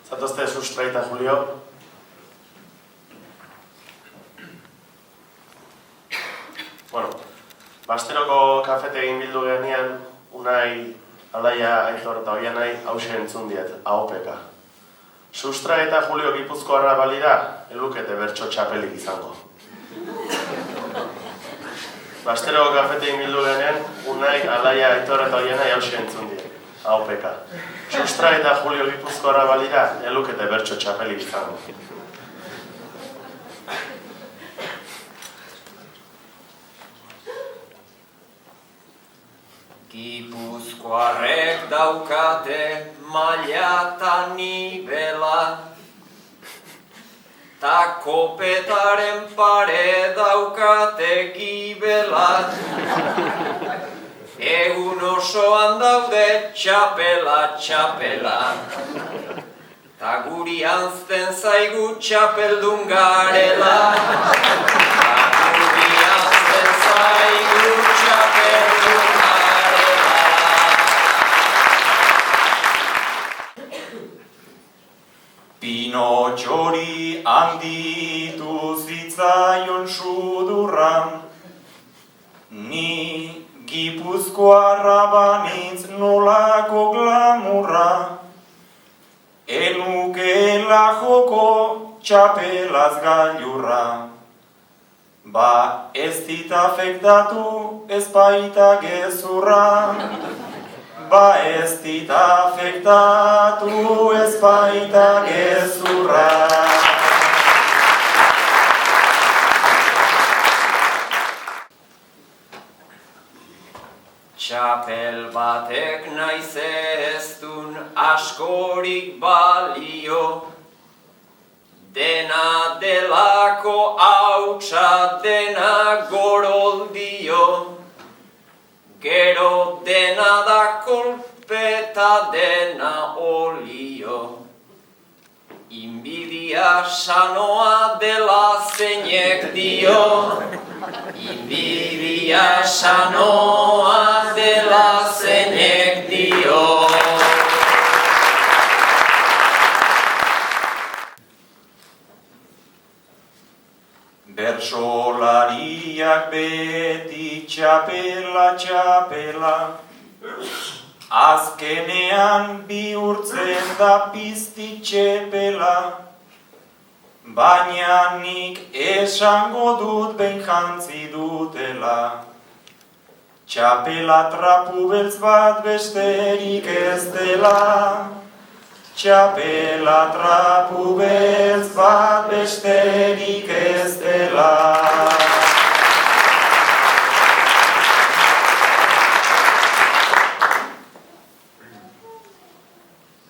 Zatozte Sustra eta Julio. Bueno, Basteroko kafetegin bildu genean, Unai, Alaia, Aitor eta Oianai hause entzun diet, AOPeka. Sustra eta Julio Gipuzkoarra balira, elukete bertso txapelik izango. Basteroko kafetegin bildu genean, Unai, Alaia, Aitor eta Oianai hause entzun diet, AOPeka. Sustra eta Julio Gipuzkoarra balira, elukete bertso txapelik izango. Gipuzkoarrek daukate maila ta nibela, ta kopetaren pare daukate gibela. Egun osoan daude txapela, txapela, ta guri anzten zaigu txapeldun garela. Ta guri anzten zaigu txapeldun garela. Pinotxori handitu zitzaion sudurran, ni Gipuzkoarra banitz nolako glamurra, enukeela joko txapelaz gailurra. Ba ez dit afektatu ez baita gezurra, ba ez dit afektatu ez baita gezurra. Txapel batek naiz ez dun askorik balio, dena delako hautsa dena goroldio, gero dena da kolpeta dena olio. Inbidia sanoa dela zeinek dio, inbidia sanoa dela zeinek dio. Bertsolariak beti txapela, txapela, azkenean bihurtzen da piztitxepela. Baina nik esango dut behin jantzi dutela, txapela trapu beltz bat besterik ez dela. Txapela trapu beltz bat besterik ez dela.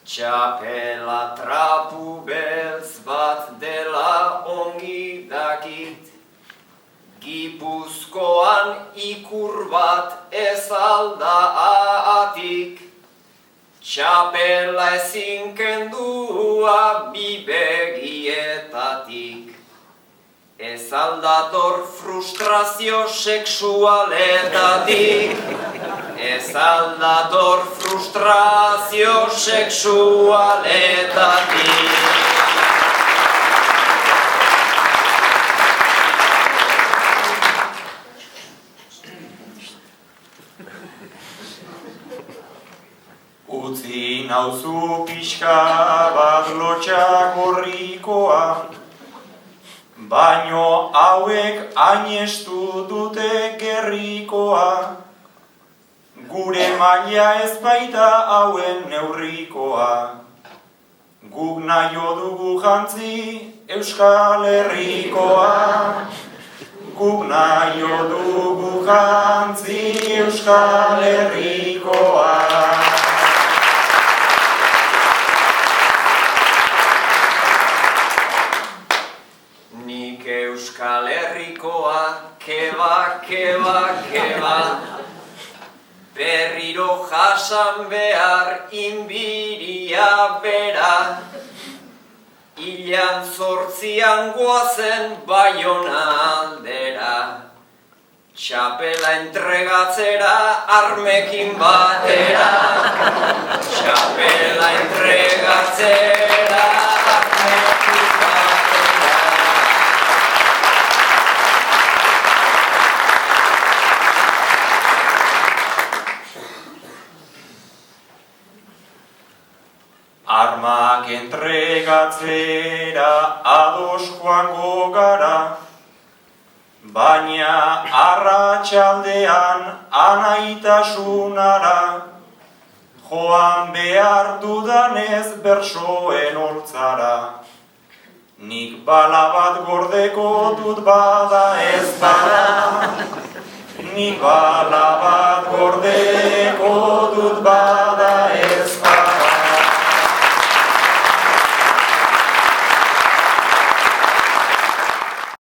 Txapela trapu beltz bat dela ongi dakit, Gipuzkoan ikur bat ez alda atik. Txapela ezin kendua bi begietatik, ez aldator frustrazio sexualetatik, ez aldator frustrazio sexualetatik. Utzi nauzu pixka bat lotxa gorrikoa, baino hauek ainestu dute gerrikoa. Gure maila ez baita hauen neurrikoa, guk naio dugu jantzi Euskal Herrikoa. Guk naio dugu jantzi Euskal Herrikoa. Euskal Herrikoa, keba, keba, keba, berriro jasan behar inbiria bera, ilan zortzian goazen Baiona aldera, txapela entregatzera armekin batera, txapela entregatzera Armak entregatzera ados joango gara, baina arratsaldean anaitasunara, joan behar dudanez bersoen holtzara. Nik bala bat gordeko dut bada ez bada, nik bala bat